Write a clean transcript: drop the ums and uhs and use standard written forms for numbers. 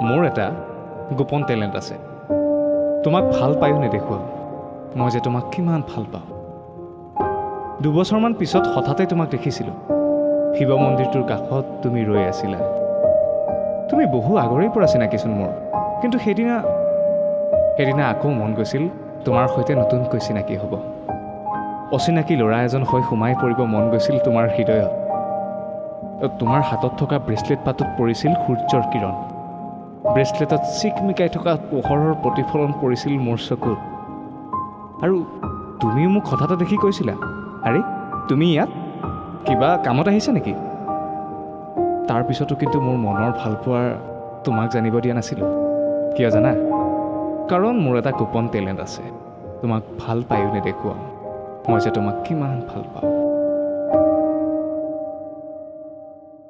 মোৰ এটা গোপন টেলেণ্ট আছে তোমাক ভাল পায়ো নেদেখুৱাও মই যে তোমাক কিমান ভাল পাওঁ 2 বছৰমান পিছত হঠাতে তোমাক দেখিছিলোঁ শিৱ মন্দিৰটোৰ কাষত তুমি ৰৈ আছিলা তুমি বহু আগৰেই পৰা চিনাকিচোন মোৰ কিন্তু সেইদিনা আকৌ মন গৈছিল তোমাৰ সৈতে নতুনকৈ চিনাকি হ'ব অচিনাকি ল'ৰা এজন হৈ সোমাই পৰিব মন গৈছিল তোমাৰ হৃদয়ত তোমাৰ হাতত থকা ব্ৰেচলেট পাতত পৰিছিল সূৰ্যৰ কিৰণ ব্ৰেচলেটত চিকমিকাই থকা পোহৰৰ প্ৰতিফলন পৰিছিল মোৰ চকুত আৰু তুমিও মোক হঠাতে দেখি কৈছিলা আৰে তুমি ইয়াত কিবা কামত আহিছা নেকি তাৰপিছতো কিন্তু মোৰ মনৰ ভালপোৱাৰ তোমাক জানিব দিয়া নাছিলোঁ কিয় জানা কাৰণ মোৰ এটা গোপন টেলেণ্ট আছে তোমাক ভাল পায়ো নেদেখুৱাও মই যে তোমাক কিমান ভাল পাওঁ